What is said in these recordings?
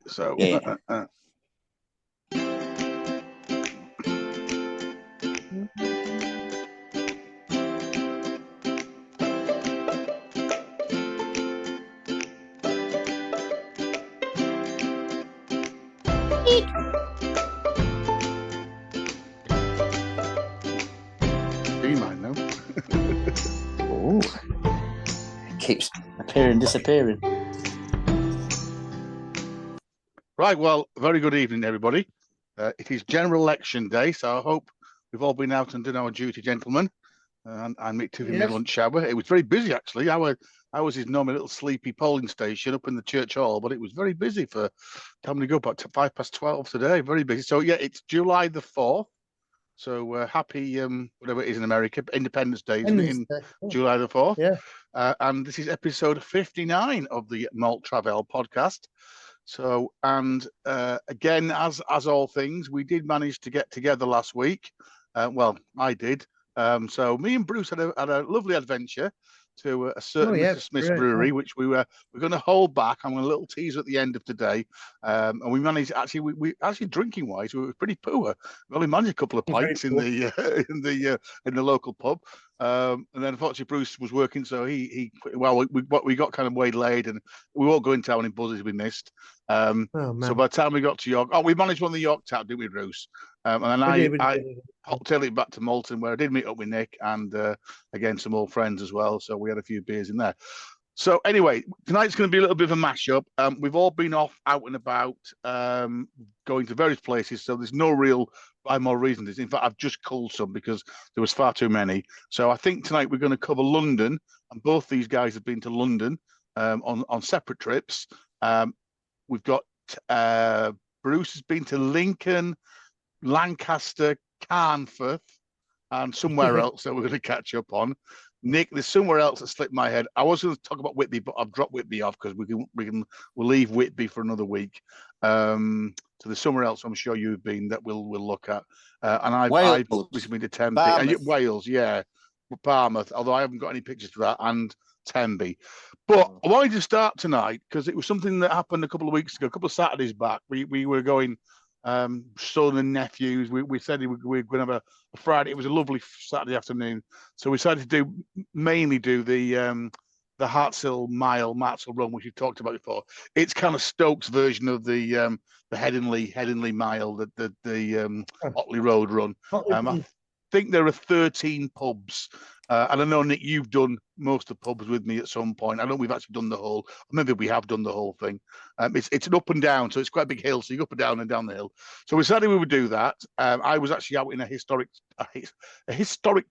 So, Yeah. do you mind now? Oh, keeps appearing, disappearing. Right, well, very good evening, everybody. It is General Election Day, so I hope we've all been out and done our duty, gentlemen. And Mick took him in lunch shower. It was very busy, actually. Ours is normally a little sleepy polling station up in the church hall, but it was very busy for time to go back to 12:05 today. Very busy. So, yeah, it's July the 4th. So happy, whatever it is in America, Independence Day, isn't it, in July the 4th? Yeah. And this is episode 59 of the Malt Travel podcast. So, and again, as all things, we did manage to get together last week. Well, I did. So me and Bruce had a lovely adventure to a certain Mr. Smith's brewery, which we're going to hold back. I'm going to a little teaser at the end of today, and we managed actually we actually drinking wise we were pretty poor. We only managed a couple of pints in the in the local pub, and then unfortunately Bruce was working, so we got kind of waylaid, and we won't go into how many buzzes we missed. So by the time we got to York, we managed one of the York Tap, didn't we, Bruce? And then I hoteled it back to Malton, where I did meet up with Nick and again some old friends as well. So we had a few beers in there. So anyway, tonight's going to be a little bit of a mashup. We've all been off out and about, going to various places. So there's no real rhyme or reason. In fact, I've just culled some because there was far too many. So I think tonight we're going to cover London, and both these guys have been to London on separate trips. We've got Bruce has been to Lincoln, Lancaster, Carnforth, and somewhere else that we're going to catch up on. Nick, there's somewhere else that slipped my head. I was going to talk about Whitby, but I've dropped Whitby off because we'll leave Whitby for another week. So there's somewhere else I'm sure you've been that we'll look at. And I've recently been to Tenby, Wales, yeah, Barmouth. Although I haven't got any pictures for that, and Tenby. But I wanted to start tonight because it was something that happened a couple of weeks ago, a couple of Saturdays back. We were going. Son and nephews. We said we were going to have a Friday. It was a lovely Saturday afternoon, so we decided to mainly do the Hartsill Mile Martsill Run, which we've talked about before. It's kind of Stokes' version of the Headingley Mile, the Otley Road Run. I think there are 13 pubs. And I know, Nick, you've done most of the pubs with me at some point. I know we've actually done the whole, maybe we have done the whole thing. It's an up and down, so it's quite a big hill, so you go up and down the hill. So we decided we would do that. I was actually out in a historic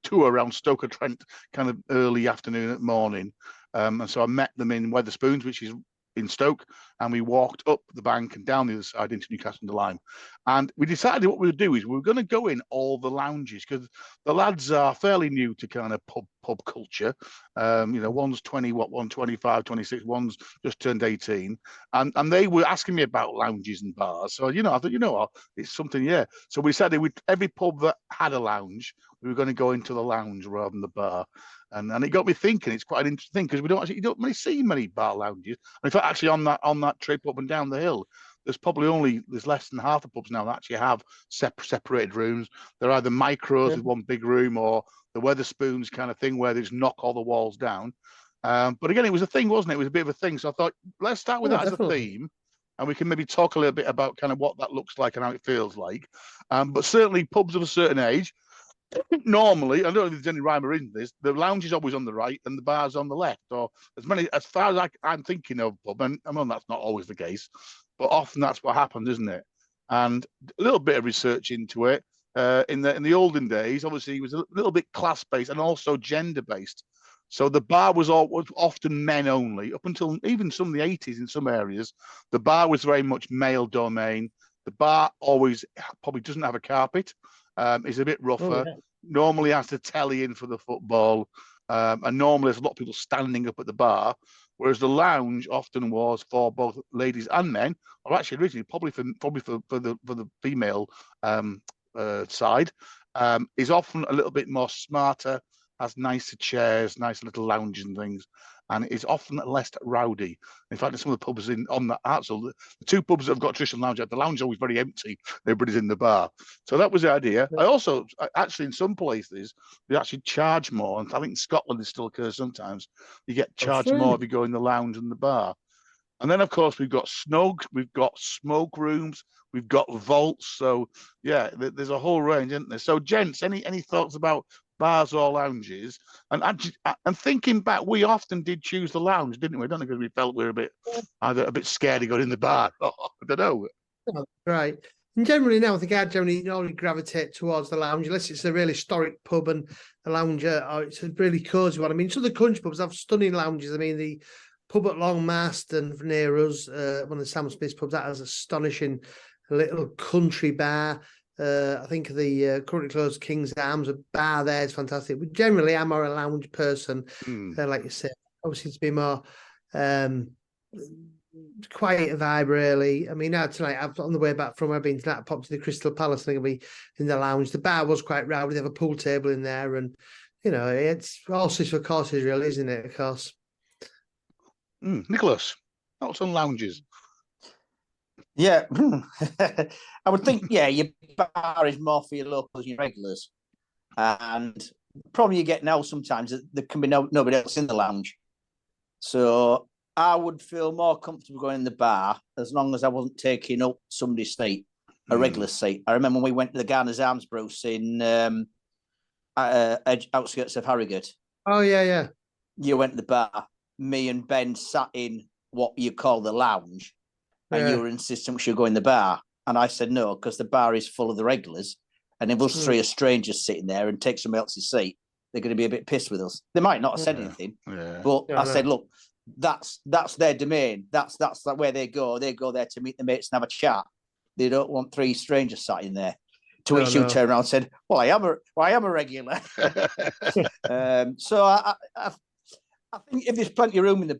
tour around Stoke-on-Trent, kind of early afternoon and morning. And so I met them in Wetherspoons, which is in Stoke, and we walked up the bank and down the other side into Newcastle-under-Lyme. And we decided what we would do is we were going to go in all the lounges because the lads are fairly new to kind of pub culture. One's 20, one 25, 26, one's just turned 18. And they were asking me about lounges and bars. So, I thought, what, it's something, yeah. So we decided every pub that had a lounge, we were going to go into the lounge rather than the bar. And it got me thinking. It's quite an interesting thing because you don't really see many bar lounges. And in fact, actually, on that trip up and down the hill, there's less than half the pubs now that actually have separated rooms. They're either micros with one big room, or the Wetherspoons kind of thing where they just knock all the walls down. But again, it was a thing, wasn't it? It was a bit of a thing. So I thought, let's start with that definitely as a theme, and we can maybe talk a little bit about kind of what that looks like and how it feels like. But certainly, pubs of a certain age. Normally, I don't know if there's any rhyme or reason to this, the lounge is always on the right and the bar's on the left, or as far as I'm thinking of pub, and I mean that's not always the case, but often that's what happens, isn't it? And a little bit of research into it. In the olden days, obviously, it was a little bit class-based and also gender-based. So the bar was often men only, up until even some of the 80s in some areas. The bar was very much male domain. The bar always probably doesn't have a carpet. It's a bit rougher. Normally has the telly in for the football, and normally there's a lot of people standing up at the bar, whereas the lounge often was for both ladies and men, or actually originally probably for the female side, is often a little bit more smarter, has nicer chairs, nice little lounges and things, and it's often less rowdy. In fact, in some of the pubs on that Hartsel, the two pubs that have got traditional lounge, the lounge is always very empty. Everybody's in the bar. So that was the idea. I also, actually, in some places, they actually charge more. And I think in Scotland it still occurs sometimes. You get charged more if you go in the lounge and the bar. And then, of course, we've got snug, we've got smoke rooms, we've got vaults. So, yeah, there's a whole range, isn't there? So, gents, any thoughts about bars or lounges? And thinking back, we often did choose the lounge, didn't we? I don't know, because we felt we were either a bit scared of going in the bar. I don't know. Oh, right. And generally now, I think I generally gravitate towards the lounge, unless it's a really historic pub and the lounge, it's a really cosy one. I mean, some of the country pubs have stunning lounges. I mean, the pub at Longmarston near us, one of the Sam Smith's pubs, that has astonishing little country bar. I think the currently closed King's Arms, a bar there is fantastic. But generally, I'm more a lounge person, like you said. Obviously, to be more quiet vibe, really. I mean, now tonight, on the way back from where I've been tonight, I popped to the Crystal Palace. I think I'll be in the lounge. The bar was quite rowdy. They have a pool table in there, and it's horses for courses, really, isn't it? Of course. Nicholas, thoughts on lounges? Yeah, I would think, your bar is more for your locals and your regulars. And the problem you get now sometimes that there can be nobody else in the lounge. So I would feel more comfortable going in the bar as long as I wasn't taking up somebody's seat, a regular seat. I remember when we went to the Garner's Arms, Bruce, in outskirts of Harrogate. Oh, yeah. You went to the bar. Me and Ben sat in what you call the lounge, and you were insistent we should go in the bar. And I said no, because the bar is full of the regulars. And if us three are strangers sitting there and take somebody else's seat, they're going to be a bit pissed with us. They might not have said anything, but I said, look, that's their domain. That's where they go. They go there to meet the mates and have a chat. They don't want three strangers sat in there. To which you turned around and said, well, I am a regular. So I think if there's plenty of room in the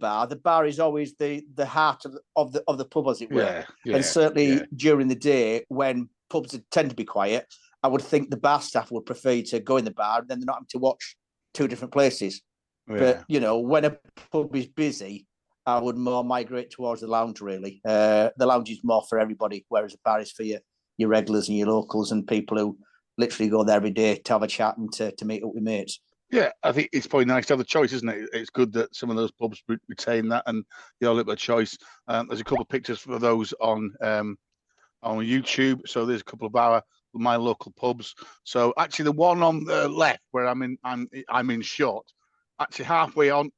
bar is always the heart of the pub, as it were. And certainly during the day, when pubs tend to be quiet, I would think the bar staff would prefer you to go in the bar, and then they're not having to watch two different places. But when a pub is busy, I would more migrate towards the lounge. Really, the lounge is more for everybody, whereas the bar is for your regulars and your locals and people who literally go there every day to have a chat and to meet up with mates. Yeah, I think it's probably nice to have the choice, isn't it? It's good that some of those pubs retain that and a little bit of choice. There's a couple of pictures for those on YouTube. So there's a couple of my local pubs. So actually, the one on the left where I'm in shot. Actually, halfway on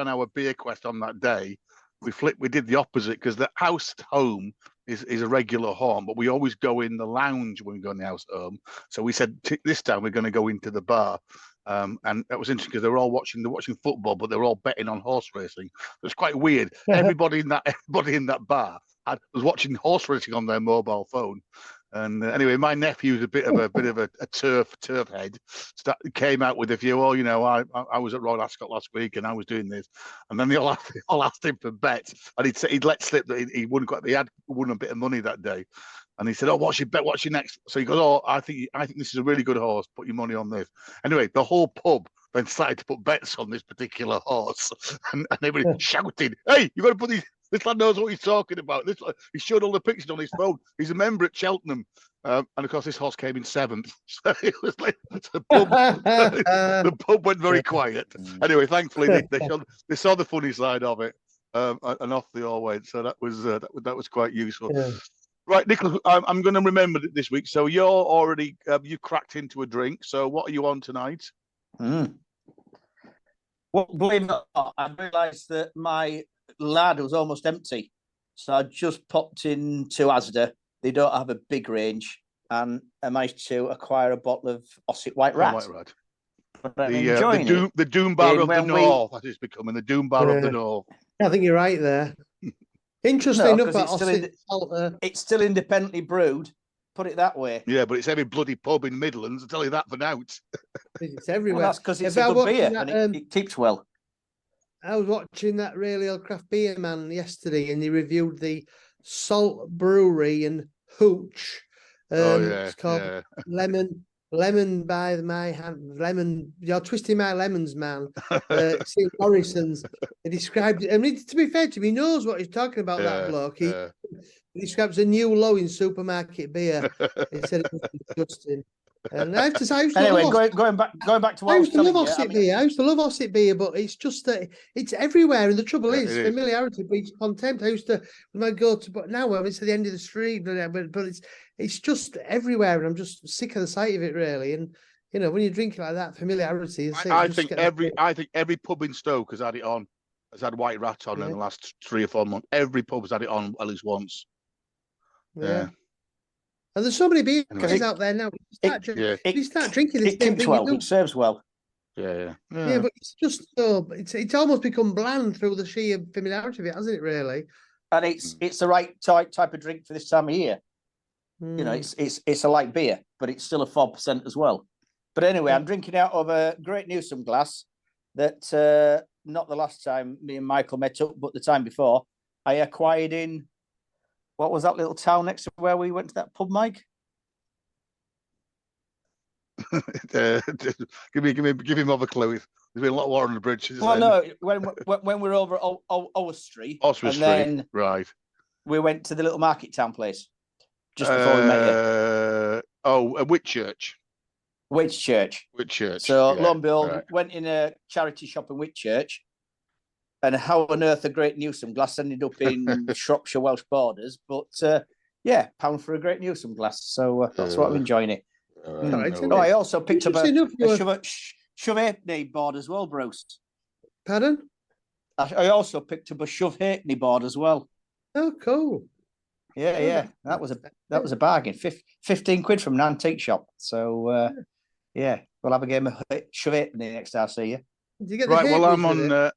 our beer quest on that day, we did the opposite, because the house at home is a regular home, but we always go in the lounge when we go in the house at home. So we said this time we're going to go into the bar. And that was interesting because they're watching football, but they were all betting on horse racing. It's quite weird. Everybody in that bar was watching horse racing on their mobile phone. And anyway, my nephew's a bit of a turf head. Came out with a few. Oh, I was at Royal Ascot last week, and I was doing this. And then they all asked him for bets, and he'd let slip that he had won a bit of money that day. And he said, "Oh, what's your bet? What's your next?" So he goes, "Oh, I think this is a really good horse. Put your money on this." Anyway, the whole pub then decided to put bets on this particular horse, and everybody shouted, "Hey, you got to put these!" This lad knows what he's talking about. He showed all the pictures on his phone. He's a member at Cheltenham, and of course, this horse came in 7th. So it was like the pub went very quiet. Anyway, thankfully they saw the funny side of it, and off they all went. So that was quite useful. Yeah. Right, Nicholas, I'm going to remember it this week. So you're already you cracked into a drink. So what are you on tonight? Well, believe it or not, I realised that my larder was almost empty, so I just popped into Asda. They don't have a big range, and I managed to acquire a bottle of Ossett White Rat. The Doom Bar of the North. That is becoming the Doom Bar of the North. I think you're right there. Interesting enough, it's still independently brewed. Put it that way. Yeah, but it's every bloody pub in Midlands. I'll tell you that for now. It's everywhere. Well, that's because it's a good beer and it keeps well. I was watching that Really Old Craft Beer Man yesterday, and he reviewed the Salt Brewery in Hooch. It's called Lemon Lemon by my hand, lemon. You're twisting my lemons, man. St. Morrison's. He described it. I mean, to be fair to him, he knows what he's talking about. That bloke. He describes a new low in supermarket beer. He said it was disgusting. And I have to say, going back to what I used to love Ossett beer. I used to love Ossett beer, but it's just that it's everywhere. And the trouble is familiarity breeds contempt. I used to when I go to, but now it's at the end of the street, but it's just everywhere, and I'm just sick of the sight of it, really. And you know, when you drink it like that, familiarity. I think every pub in Stoke has had it on, has had White Rat on in the last 3 or 4 months. Every pub has had it on at least once. Yeah. And there's so many beers out there now. You start drinking this thing. It serves well. Yeah, but it's just it's almost become bland through the sheer familiarity of it, hasn't it? Really, and it's the right type of drink for this time of year. You know, it's a light beer, but it's still a 4% as well. But anyway, I'm drinking out of a Great Newsom glass that not the last time me and Michael met up, but the time before I acquired in. What was that little town next to where we went to that pub, Mike? Give him other clue. There's been a lot of water on the bridge. Well, no, when we were over Oswestry, then right, we went to the little market town place just before we met you. Whitchurch. Whitchurch. So lo and behold, went in a charity shop in Whitchurch. And how on earth a Great Newsom glass ended up in Shropshire Welsh borders, but £1 for a Great Newsom glass. So that's what I'm enjoying it. I also picked up a Shove Halfpenny board as well, Bruce. Pardon? I also picked up a Shove Halfpenny board as well. Oh, cool. Yeah. That was a bargain. 15 quid from an antique shop. So we'll have a game of Shove Halfpenny next time I see you. Did you get right? Well, I'm on.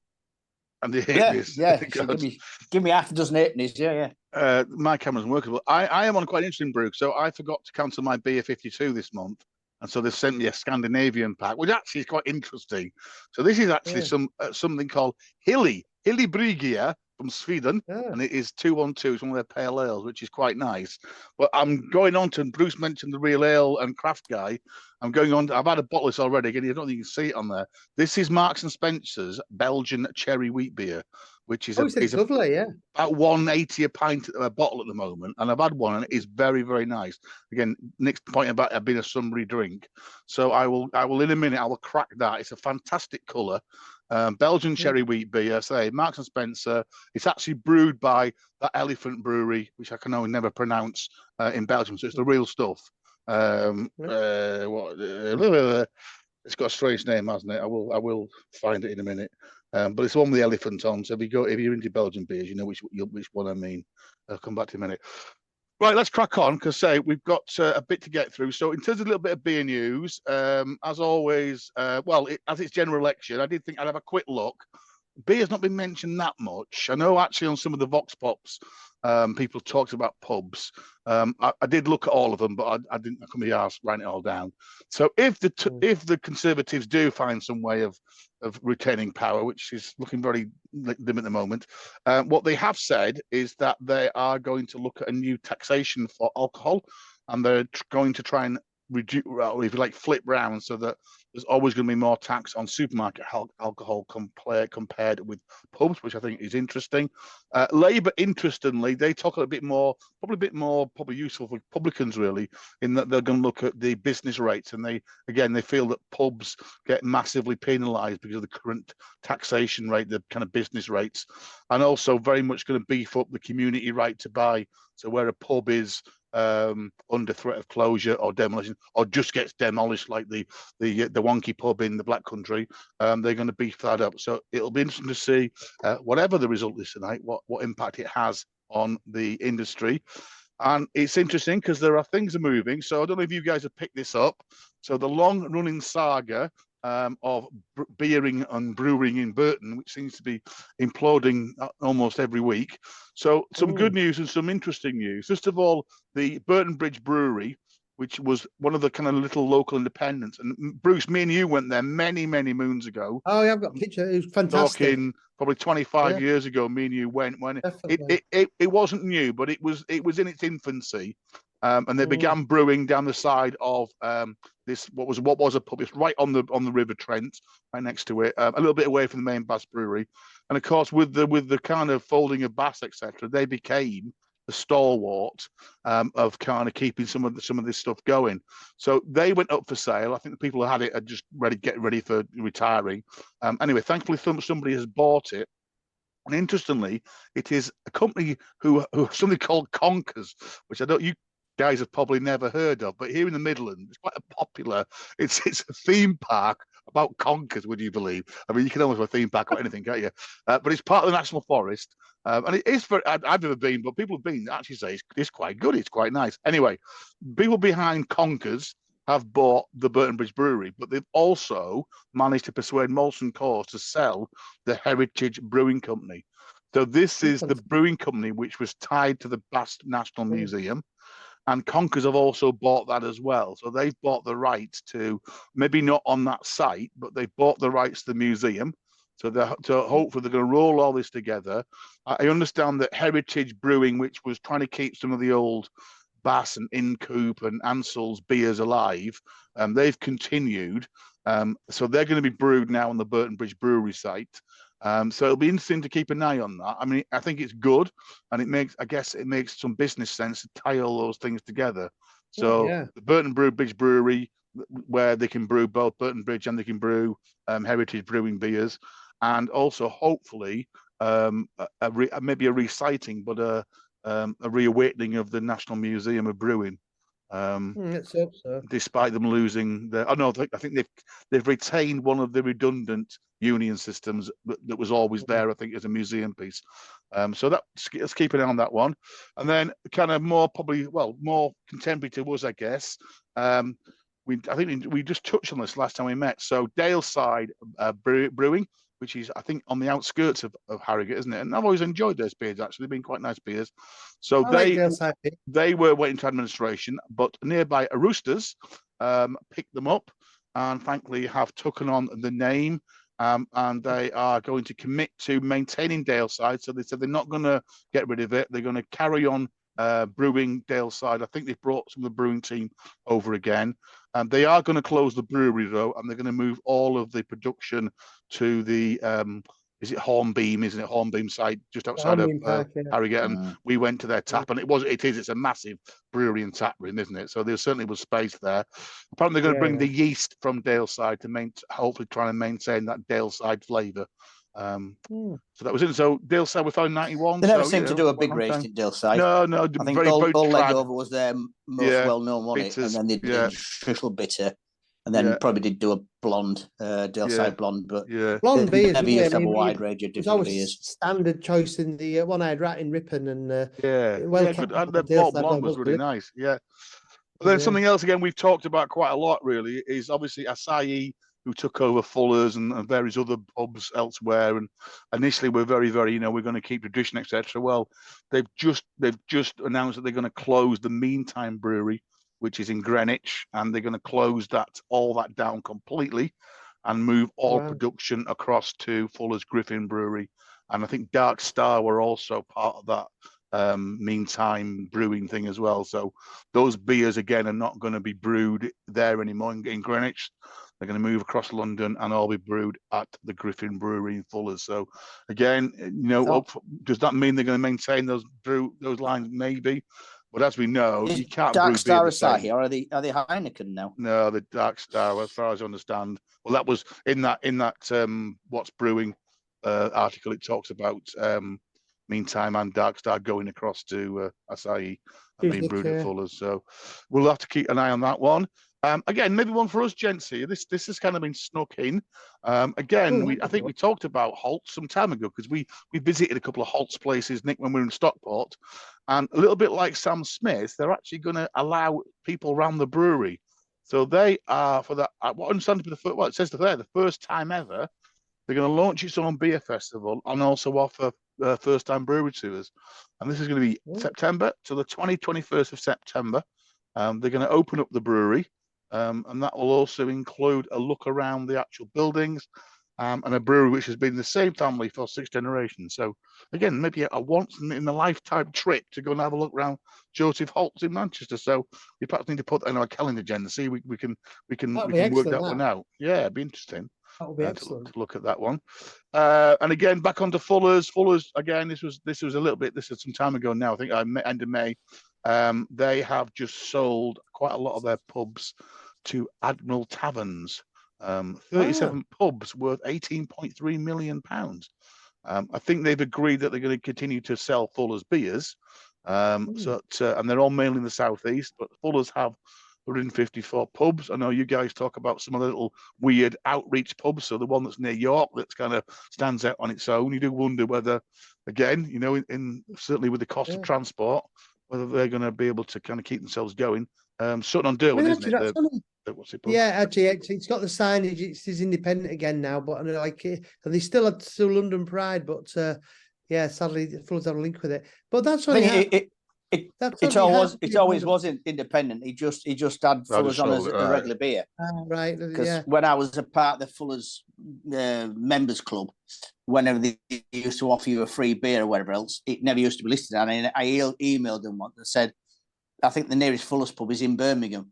And the halfpennies. Give me half a dozen halfpennies. Yeah. My camera's workable. I am on quite an interesting brew, so I forgot to cancel my beer 52 this month, and so they sent me a Scandinavian pack, which actually is quite interesting. So this is actually something called Hilly Brygge from Sweden, and it is 212. It's one of their pale ales, which is quite nice. But I'm going on to, and Bruce mentioned the real ale and craft guy. I'm going on. I've had a bottle of this already. Again, I don't think you can see it on there. This is Marks and Spencer's Belgian cherry wheat beer, which is lovely, about 180 a pint a bottle at the moment. And I've had one, and it is very, very nice. Again, Nick's point about it being a summery drink. So I will in a minute. I will crack that. It's a fantastic colour. Belgian cherry wheat beer, say Marks and Spencer. It's actually brewed by that Elephant Brewery, which I can only never pronounce in Belgium. So it's the real stuff. It's got a strange name, hasn't it? I will find it in a minute. But it's the one with the elephant on. So if you're into Belgian beers, you know which one I mean. I'll come back to in a minute. Right, let's crack on because we've got a bit to get through. So in terms of a little bit of beer news, as always, as it's general election, I did think I'd have a quick look. Beer's not been mentioned that much. I know actually on some of the Vox Pops, people talked about pubs. I did look at all of them, but I couldn't be asked writing it all down. So if the Conservatives do find some way of retaining power, which is looking very dim at the moment, what they have said is that they are going to look at a new taxation for alcohol, and they're going to try and reduce, if you like, flip round so that there's always going to be more tax on supermarket alcohol compared with pubs, which I think is interesting. Labour, interestingly, they talk a bit more, probably useful for Republicans, really, in that they're going to look at the business rates. And they feel that pubs get massively penalised because of the current taxation rate, the kind of business rates, and also very much going to beef up the community right to buy. So where a pub is under threat of closure or demolition, or just gets demolished, like the wonky pub in the Black Country, they're going to beef that up. So it'll be interesting to see whatever the result is tonight, what impact it has on the industry. And it's interesting because there are things are moving. So I don't know if you guys have picked this up. So the long-running saga of beering and brewing in Burton, which seems to be imploding almost every week. So some good news and some interesting news. First of all, the Burton Bridge Brewery, which was one of the kind of little local independents. And Bruce, me and you went there many, many moons ago. Oh, yeah, I've got a picture. It was fantastic. Talking probably 25 years ago, me and you went when it wasn't new, but it was in its infancy. and they began brewing down the side of this what was a pub. It's right on the River Trent, right next to it, a little bit away from the main Bass Brewery. And of course, with the kind of folding of Bass, etc., they became the stalwart of kind of keeping some of this stuff going. So they went up for sale. I think the people who had it are just getting ready for retiring. Anyway, thankfully, somebody has bought it. And interestingly, it is a company who something called Conkers, which you guys have probably never heard of, but here in the Midlands, it's quite a popular. It's a theme park about conkers. Would you believe? I mean, you can almost have a theme park or anything, can't you? But it's part of the National Forest, and it is for. I've never been, but people have been actually say it's quite good. It's quite nice. Anyway, people behind Conkers have bought the Burton Bridge Brewery, but they've also managed to persuade Molson Coors to sell the Heritage Brewing Company. So this is the brewing company which was tied to the Bass National Museum. And Conkers have also bought that as well. So they've bought the rights to, maybe not on that site, but they've bought the rights to the museum. So hopefully they're going to roll all this together. I understand that Heritage Brewing, which was trying to keep some of the old Bass and Incoop and Ansell's beers alive, they've continued. So they're going to be brewed now on the Burton Bridge Brewery site. So it'll be interesting to keep an eye on that. I mean, I think it's good, and it makes some business sense to tie all those things together. So the Burton Bridge Brewery, where they can brew both Burton Bridge and they can brew Heritage Brewing beers, and also hopefully maybe a reciting, but a reawakening of the National Museum of Brewing. Let's hope so. Despite them losing I think they've retained one of the redundant union systems that was always there, I think, as a museum piece. So let's keep an eye on that one. And then kind of more contemporary to us, I guess. I think we just touched on this last time we met. So Daleside Brewing, which is, I think, on the outskirts of Harrogate, isn't it? And I've always enjoyed those beers, actually. They've been quite nice beers. So they were waiting to administration, but nearby Roosters picked them up and thankfully have taken on the name, and they are going to commit to maintaining Daleside. So they said they're not going to get rid of it. They're going to carry on brewing Daleside. I think they've brought some of the brewing team over again. They are going to close the brewery, though, and they're going to move all of the production to the is it Hornbeam? Isn't it Hornbeam site just outside of Harrogate? And we went to their tap, and it's a massive brewery and tap room, isn't it? So there certainly was space there. Apparently, they're going to bring the yeast from Daleside to hopefully try and maintain that Daleside flavour. So that was it. So Daleside were found 91. They never seemed to do a big race at Daleside. No. I think all Legover was their most well-known one, and then they did Triple Bitter, and then probably did do a blonde, Daleside blonde, but blonde beers never used to have a wide range of different beers. Standard choice in the one I had Rat in Ripon, and the blonde was really nice. Yeah. But then something else again we've talked about quite a lot really is obviously Asahi, who took over Fuller's and various other pubs elsewhere, and initially we're very, very, we're going to keep tradition, etc. Well, they've just announced that they're going to close the Meantime Brewery, which is in Greenwich, and they're going to close all that down completely, and move all production across to Fuller's Griffin Brewery, and I think Dark Star were also part of that Meantime brewing thing as well. So those beers again are not going to be brewed there anymore in Greenwich. They're going to move across London and all be brewed at the Griffin Brewery in Fuller's. So again, does that mean they're going to maintain those lines? Maybe, but as we know, you can't Dark brew Star beer the same. Asahi, or are they Heineken now? No, the Dark Star, as far as I understand. Well, that was in that What's Brewing article. It talks about Meantime and Dark Star going across to Asahi and being brewed at Fuller's. So we'll have to keep an eye on that one. Again, maybe one for us gents here. This has kind of been snuck in. Again, I think we talked about Holt's some time ago, because we visited a couple of Holt's places, Nick, when we were in Stockport, and a little bit like Sam Smith, they're actually going to allow people around the brewery. So they are, for that, what I understand to be it says there, the first time ever, they're going to launch its own beer festival and also offer first-time brewery tours. And this is going to be September to the 21st of September. They're going to open up the brewery. And that will also include a look around the actual buildings. and a brewery which has been the same family for 6 generations. So again, maybe a once in a lifetime trip to go and have a look around Joseph Holt's in Manchester. So we perhaps need to put that in our calendar, Jen, to see we can work that one out. Yeah, it'd be interesting. That would be excellent to look at that one. And again, back onto Fuller's. Fuller's again. This was a little bit. This is some time ago now. I think end of May. They have just sold quite a lot of their pubs to Admiral Taverns. 37 pubs worth £18.3 million. I think they've agreed that they're going to continue to sell Fuller's beers. And they're all mainly in the southeast, but Fuller's have 154 pubs. I know you guys talk about some of the little weird outreach pubs. So the one that's near York that's kind of stands out on its own. You do wonder whether, again, in certainly with the cost of transport, whether they're going to be able to kind of keep themselves going. Sutton on Derwent, isn't it? What's it? Yeah, actually, it's got the signage. It's independent again now, but and they still had London Pride, but sadly, Fuller's have a link with it. But that's only it always was independent. He just had Fuller's on as a regular beer. Right. Because when I was a part of the Fuller's members club, whenever they used to offer you a free beer or whatever else, it never used to be listed. And I emailed them once and said, I think the nearest Fuller's pub is in Birmingham.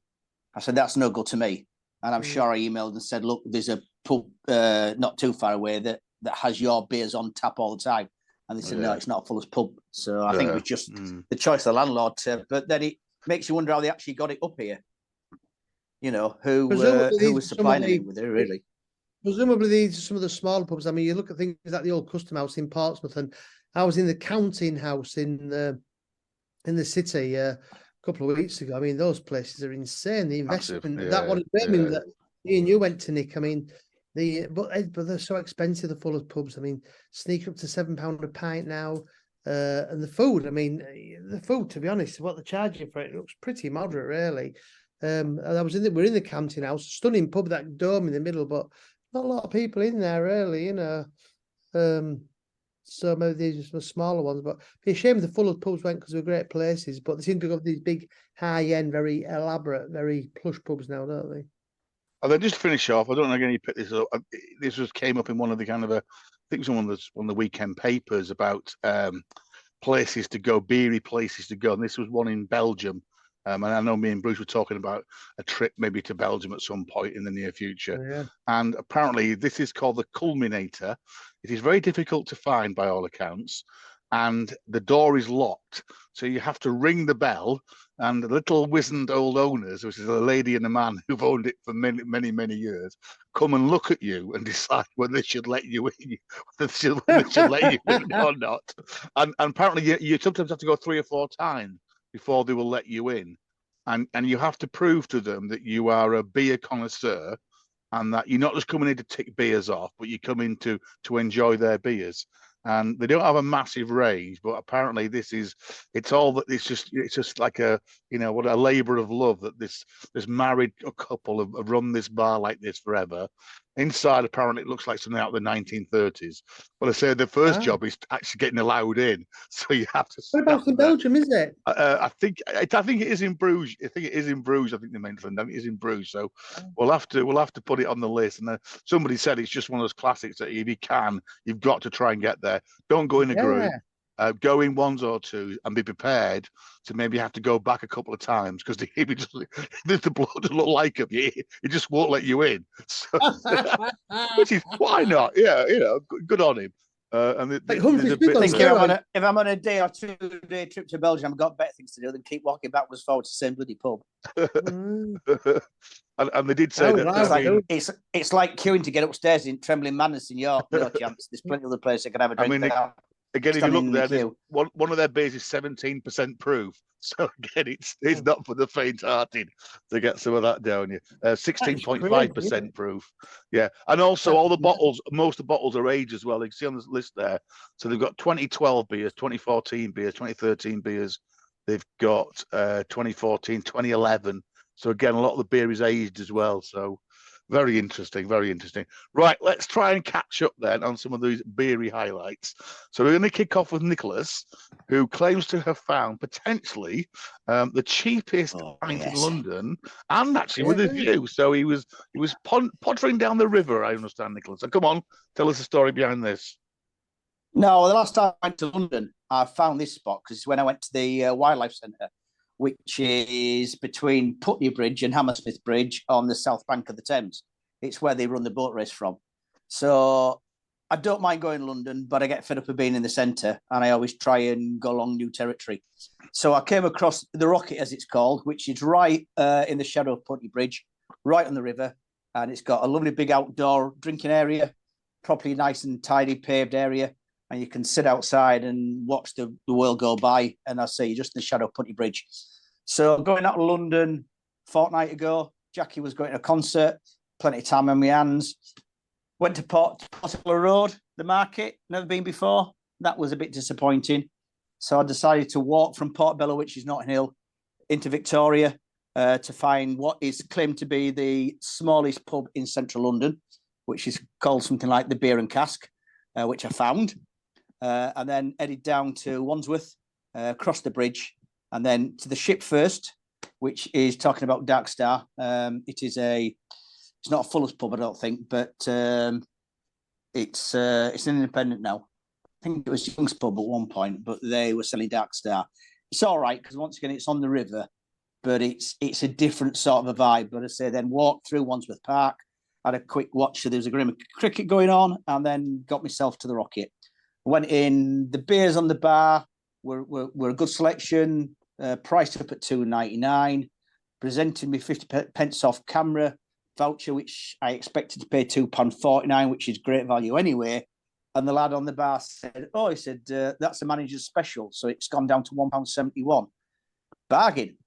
I said, that's no good to me. And I'm sure I emailed and said, look, there's a pub not too far away that has your beers on tap all the time. And they said, no, it's not a Fuller's pub. So I think it was just the choice of the landlord. But then it makes you wonder how they actually got it up here. Who was supplying it with it, really. Presumably these are some of the smaller pubs. I mean, you look at things like the old Custom House in Portsmouth, and I was in the Counting House in the city a couple of weeks ago. I mean, those places are insane. The investment, that one in Birmingham that me and you went to, Nick. I mean, but they're so expensive, the Fuller's pubs. I mean, sneak up to £7 a pint now. And the food, I mean, to be honest, what they're charging for it looks pretty moderate, really. We're in the Campton House, stunning pub, that dome in the middle, but not a lot of people in there, really, so maybe these are smaller ones, but it's a shame the Fuller's pubs went because they were great places, but they seem to have these big, high-end, very elaborate, very plush pubs now, don't they? And then just to finish off, I don't know again you picked this up. This came up in one of the kind of I think it was one of the weekend papers about places to go, beery places to go, and this was one in Belgium. And I know me and Bruce were talking about a trip maybe to Belgium at some point in the near future. Yeah. And apparently this is called the Culminator. It is very difficult to find by all accounts, and the door is locked. So you have to ring the bell, and the little wizened old owners, which is a lady and a man who've owned it for many, many, many years, come and look at you and decide whether they should let you in, whether they should let you in or not. And apparently you sometimes have to go 3 or 4 times before they will let you in. And you have to prove to them that you are a beer connoisseur and that you're not just coming in to tick beers off, but you come in to enjoy their beers. And they don't have a massive range, but apparently it's just like a labor of love that this married couple have run this bar like this forever. Inside, apparently, it looks like something out of the 1930s. But I say the first job is actually getting allowed in, so you have to. What about in Belgium? Is it? I think it is in Bruges. I think it is in Bruges. I think the main thing. I think it is in Bruges. So we'll have to put it on the list. And somebody said it's just one of those classics that if you can, you've got to try and get there. Don't go in a group. Go in ones or two and be prepared to maybe have to go back a couple of times because if the bloke doesn't look like him, he just won't let you in. So, which is why not? Yeah, good on him. And if I'm on a day or 2-day trip to Belgium, I've got better things to do than keep walking backwards forward to the same bloody pub. and they did say that it's like queuing to get upstairs in Trembling Madness in York. No chance. There's plenty of other places I can have a drink. Again, if you look there, one of their beers is 17% proof. So again, it's not for the faint-hearted to get some of that down here. 16.5% proof. Yeah, and also all the bottles, most of the bottles are aged as well. You can see on this list there. So they've got 2012 beers, 2014 beers, 2013 beers. They've got 2014, 2011. So again, a lot of the beer is aged as well. So Very interesting, very interesting. Right, let's try and catch up then on some of these beery highlights. So we're going to kick off with Nicholas, who claims to have found potentially the cheapest pint in London, and actually with a view. So he was pottering down the river, I understand, Nicholas. So come on, tell us the story behind this. No, the last time I went to London, I found this spot because it's when I went to the Wildlife Centre, which is between Putney Bridge and Hammersmith Bridge on the south bank of the Thames. It's where they run the boat race from. So I don't mind going to London, but I get fed up of being in the centre, and I always try and go along new territory. So I came across the Rocket, as it's called, which is right in the shadow of Putney Bridge, right on the river, and it's got a lovely big outdoor drinking area, properly nice and tidy paved area, and you can sit outside and watch the world go by. And I say, you're just in the shadow of Putney Bridge. So going out to London a fortnight ago, Jackie was going to a concert, plenty of time on my hands. Went to Portobello Road, the market, never been before. That was a bit disappointing. So I decided to walk from Portobello, which is Notting Hill, into Victoria to find what is claimed to be the smallest pub in central London, which is called something like the Beer and Cask, which I found. And then headed down to Wandsworth, across the bridge, and then to the Ship First, which is talking about Dark Star. It's not a Fuller's pub, I don't think, but it's an independent now. I think it was Young's pub at one point, but they were selling Dark Star. It's all right because once again it's on the river, but it's a different sort of a vibe. But I say then walked through Wandsworth Park, had a quick watch. So there was a game of cricket going on, and then got myself to the Rocket. Went in. The beers on the bar were a good selection, priced up at £2.99. Presented me 50 pence off camera voucher, which I expected to pay £2.49, which is great value anyway. And the lad on the bar said, "Oh, he said that's a manager's special, so it's gone down to £1.71. Bargain."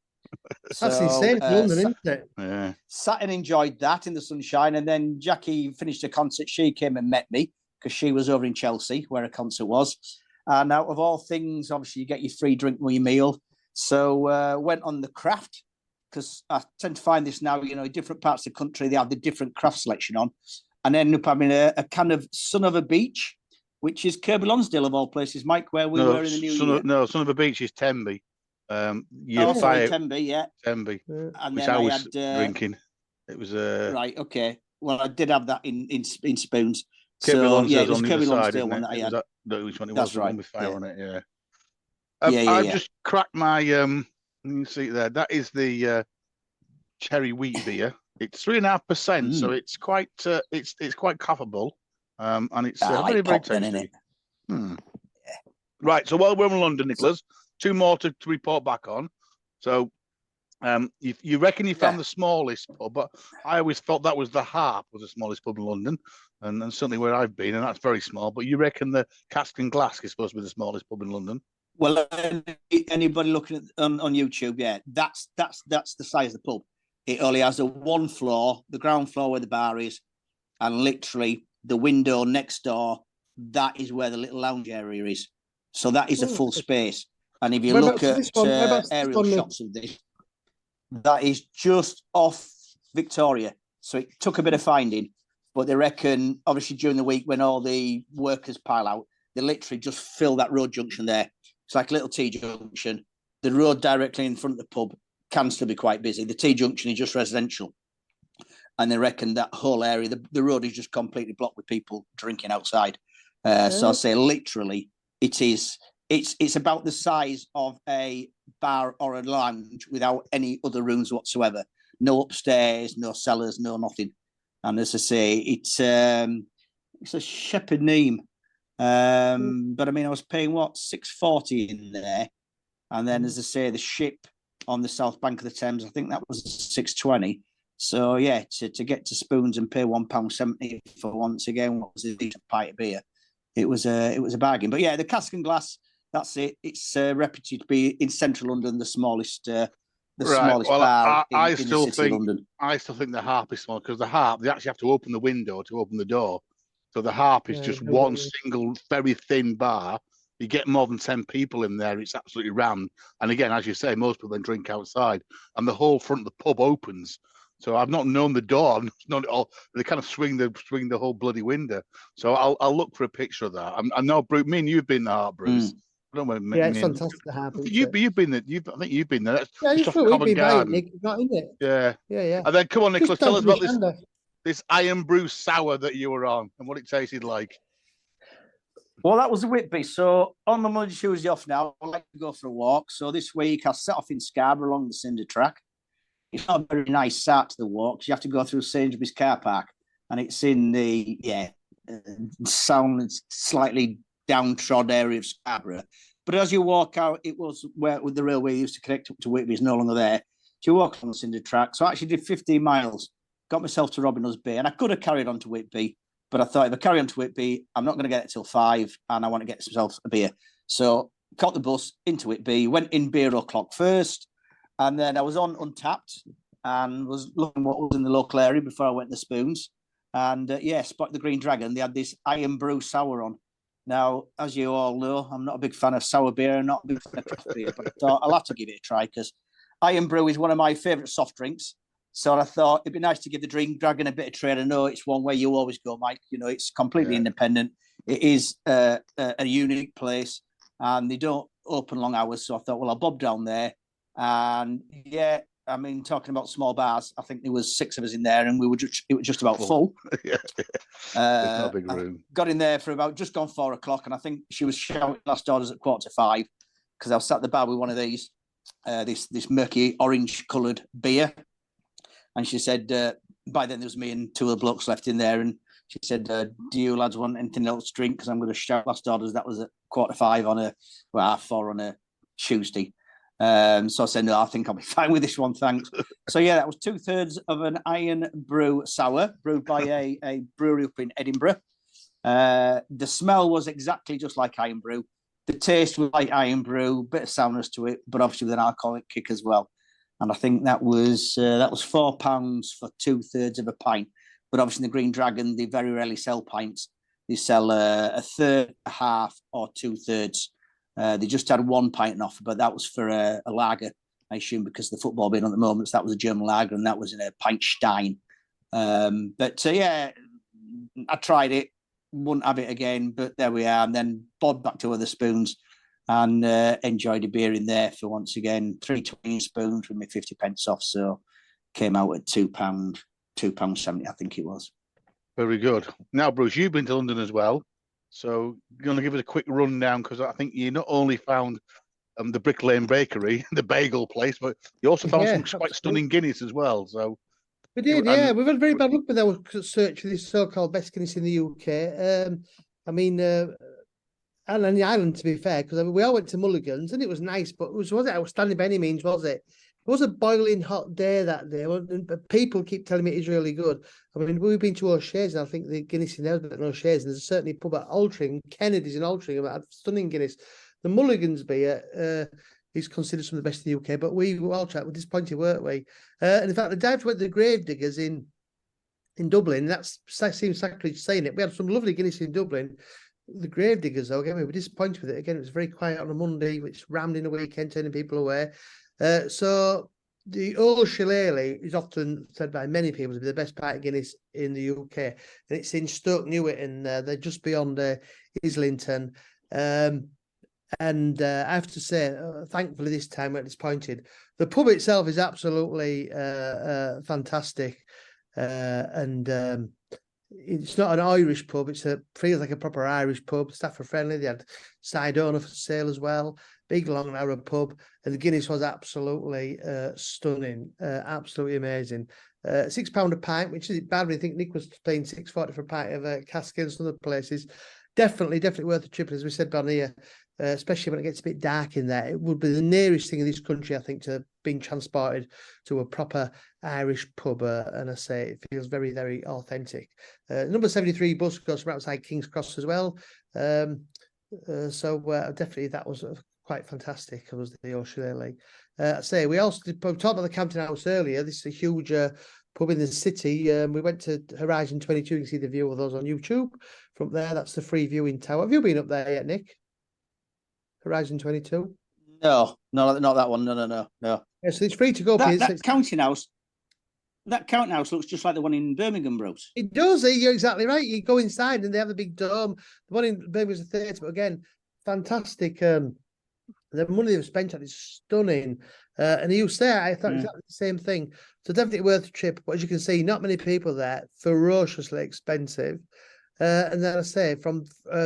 That's insane for London, isn't it? Yeah. Sat and enjoyed that in the sunshine, and then Jackie finished the concert. She came and met me because she was over in Chelsea where a concert was. And out of all things, obviously you get your free drink with your meal. So went on the craft, because I tend to find this now, in different parts of the country, they have the different craft selection on. And ended up having a kind of Son of a Beach, which is Kirby Lonsdale of all places, Mike, where we were in the new year. Son of a Beach is Tenby. Tenby, yeah. Tenby, and which then I was drinking. It was right, okay. Well, I did have that in spoons. Kirby Lonsdale's it was on the Kirby other side, Lonsdale one that I had. Which one it was? That's the right. One with fire on it, yeah. Yeah. I've just cracked my you can see it there. That is the cherry wheat beer. It's 3.5%, so it's quite it's quite cuffable, and it's very tasty. Yeah. Right, so while we're in London, Nicholas, two more to report back on. So you reckon you found the smallest pub, but I always thought that was the Harp was the smallest pub in London, and certainly where I've been, and that's very small. But you reckon the Cask and Glass is supposed to be the smallest pub in London? Well, anybody looking at on YouTube, that's the size of the pub. It only has a one floor, the ground floor where the bar is, and literally the window next door. That is where the little lounge area is. So that is a full space. And if you look at aerial shots of this, that is just off Victoria. So it took a bit of finding, but they reckon, obviously, during the week when all the workers pile out, they literally just fill that road junction there. It's like a little T-junction. The road directly in front of the pub can still be quite busy. The T-junction is just residential. And they reckon that whole area, the road is just completely blocked with people drinking outside. So I say literally, it's about the size of a bar or a lounge without any other rooms whatsoever. No upstairs, no cellars, no nothing. And as I say, it's a shepherd name. But I mean, I was paying £6.40 in there, and then as I say, the Ship on the south bank of the Thames, I think that was £6.20. So yeah, to get to Spoons and pay £1.70 for once again what was a decent pint of beer, it was a bargain. But yeah, the Cask and Glass, that's it. It's reputed to be in central London the smallest smallest bar in the city of London. I still think the Harp is small because the Harp, they actually have to open the window to open the door. So the Harp is just one single, very thin bar. You get more than 10 people in there, it's absolutely rammed. And again, as you say, most people then drink outside. And the whole front of the pub opens. So I've not known the door. I've known it all. They kind of swing the whole bloody window. So I'll look for a picture of that. I know, Bruce. Me and you've been there, Bruce. I don't want to. Yeah, it's fantastic to have. I think you've been there. I think you've been there. That's yeah, just off sure, we've Covent been by it, Garden. Nick. Not in it. Yeah. Yeah. And then come on, Nicholas, Just tell us about this Irn Brew Sour that you were on and what it tasted like. Well, that was the Whitby. So on my Monday, Tuesday off now, I like to go for a walk. So this week I set off in Scarborough along the Cinder track. It's not a very nice start to the walk. You have to go through Sainsbury's car park, and it's in the sound slightly downtrodden area of Scarborough. But as you walk out, it was where the railway used to connect up to Whitby is no longer there. So you walk on the Cinder track. So I actually did 15 miles, got myself to Robin Hood's Bay, and I could have carried on to Whitby. But I thought if I carry on to Whitby, I'm not going to get it till 5, and I want to get myself a beer. So caught the bus into Whitby, went in beer o'clock first, and then I was on Untapped and was looking what was in the local area before I went to the Spoons. And spotted the Green Dragon. They had this Irn Brew Sour on. Now, as you all know, I'm not a big fan of sour beer, I'm not a big fan of craft beer, but I thought I'll have to give it a try because Irn Brew is one of my favourite soft drinks. So I thought it'd be nice to give the Green Dragon a bit of trade. I know it's one way you always go, Mike. You know, it's completely independent. It is a unique place, and they don't open long hours. So I thought, well, I'll bob down there. And I mean, talking about small bars, I think there was 6 of us in there, and it was just about full. There's no big room. I got in there for about just gone 4 o'clock, and I think she was shouting last orders at 4:45 because I was sat at the bar with one of these, this murky orange coloured beer. And she said, by then there was me and 2 of the blokes left in there. And she said, do you lads want anything else to drink? Because I'm going to shout last orders. That was at 4:45 on 4 on a Tuesday. So I said, no, I think I'll be fine with this one, thanks. So that was 2/3 of an Irn Brew Sour brewed by a brewery up in Edinburgh. The smell was exactly just like Irn Brew. The taste was like Irn Brew, bit of sourness to it, but obviously with an alcoholic kick as well. And I think that was £4 for 2/3 of a pint. But obviously, the Green Dragon, they very rarely sell pints. They sell a third, a half, or 2/3. They just had 1 pint on offer, but that was for a lager, I assume, because of the football being on at the moment. So that was a German lager, and that was in a pint stein. I tried it, wouldn't have it again, but there we are. And then bobbed back to other Spoons and enjoyed a beer in there for once again, 3.20 Spoons with me 50 pence off. So came out at £2.70, I think it was. Very good. Now, Bruce, you've been to London as well. So you're going to give us a quick rundown because I think you not only found the Brick Lane Bakery, the bagel place, but you also found some quite stunning Guinness as well. So we did, we've had very bad luck with our search for this so-called best Guinness in the UK. And on the island, to be fair, because we all went to Mulligan's and it was nice, but wasn't outstanding by any means, was it? It was a boiling hot day that day, but people keep telling me it's really good. I mean, we've been to O'Shea's, and I think the Guinness in there is better than O'Shea's, and there's certainly a pub at Altrincham, Kennedy's in Altrincham, that had stunning Guinness. The Mulligan's beer is considered some of the best in the UK, but we were all were disappointed, weren't we? And in fact, the dive went to the Gravediggers in Dublin. That seems sacrilege saying it. We had some lovely Guinness in Dublin. The Gravediggers, though, again, we were disappointed with it. Again, it was very quiet on a Monday, which rammed in a weekend, turning people away. So the Old Shillelagh is often said by many people to be the best pint of Guinness in the UK. And it's in Stoke Newington. They're just beyond Islington. And I have to say, thankfully this time we're disappointed. The pub itself is absolutely fantastic. It's not an Irish pub. It feels like a proper Irish pub. Staff are friendly. They had side owner for sale as well. Big, long, narrow pub. And the Guinness was absolutely stunning. Absolutely amazing. £6 a pint, which isn't bad when you think Nick was paying £6.40 for a pint of Cascade and some other places. Definitely worth the trip. As we said down here, especially when it gets a bit dark in there, it would be the nearest thing in this country, I think, to being transported to a proper Irish pub. And I say it feels very, very authentic. Number 73 bus goes from outside King's Cross as well. Definitely that was quite fantastic. It was the O'Shea. I say we also talked about the Campton House earlier. This is a huge pub in the city. We went to Horizon 22. You can see the view of those on YouTube from there. That's the free viewing tower. Have you been up there yet, Nick? Horizon 22? No, not that one. No. Yeah, so it's free to go. That Counting House. That Count House looks just like the one in Birmingham, Bruce. It does. You're exactly right. You go inside and they have the big dome. The one in Birmingham's a theatre, but again, fantastic. The money they've spent on is stunning. And you say, I thought exactly the same thing. So definitely worth the trip. But as you can see, not many people there. Ferociously expensive. And then I say,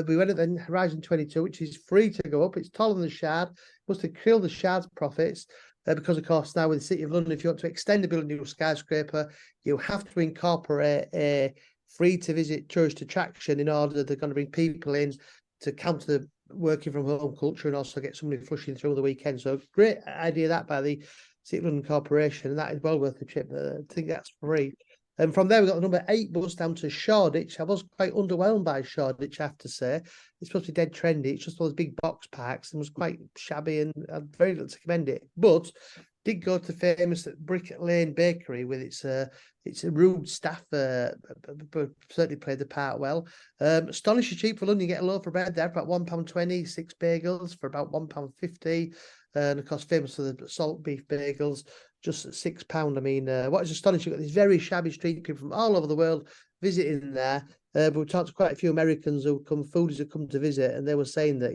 we went at the Horizon 22, which is free to go up. It's taller than the Shard. Must have killed the Shard's profits. Because, of course, now with the City of London, if you want to extend the building to a skyscraper, you have to incorporate a free-to-visit tourist attraction in order they're going to bring people in to counter the working from home culture and also get somebody flushing through the weekend. So great idea that by the City of London Corporation, and that is well worth the trip. I think that's free. And from there, we got the number 8 bus down to Shoreditch. I was quite underwhelmed by Shoreditch, I have to say. It's supposed to be dead trendy. It's just all those big box parks and was quite shabby and I'd very little to commend it. But did go to the famous Brick Lane Bakery with its rude staff, certainly played the part well. Astonishingly cheap for London. You get a loaf of bread there for about £1.20, 6 bagels for about £1.50. And of course, famous for the salt beef bagels, just at £6. I mean, what is astonishing, you've got these very shabby street people from all over the world visiting there. But we talked to quite a few Americans foodies who come to visit, and they were saying that,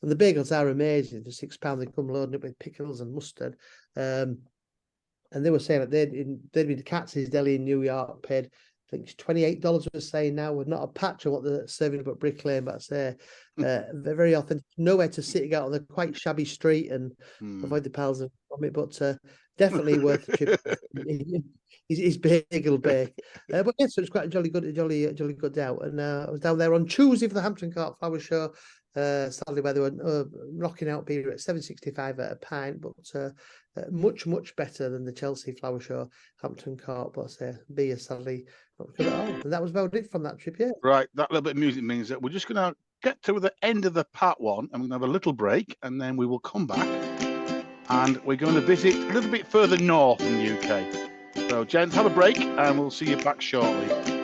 and the bagels are amazing. For £6, they come loaded up with pickles and mustard. And they were saying that they'd been to Katz's Deli in New York, paid, I think it's $28 we're saying now, with not a patch of what they're serving up at Brick Lane, but I say they're very authentic. Nowhere to sit out on the quite shabby street and avoid the piles of vomit, but definitely worth the trip. His bagel bake. But yes, it was quite a jolly good day out. And I was down there on Tuesday for the Hampton Court Flower Show. Sadly, where they were rocking out beer at £7.65 at a pint, but much better than the Chelsea Flower Show, Hampton Court. But beer sadly not good at all. And that was about it from that trip. Yeah. Right, that little bit of music means that we're just going to get to the end of the part 1, and we're going to have a little break, and then we will come back, and we're going to visit a little bit further north in the UK. So, gents, have a break, and we'll see you back shortly.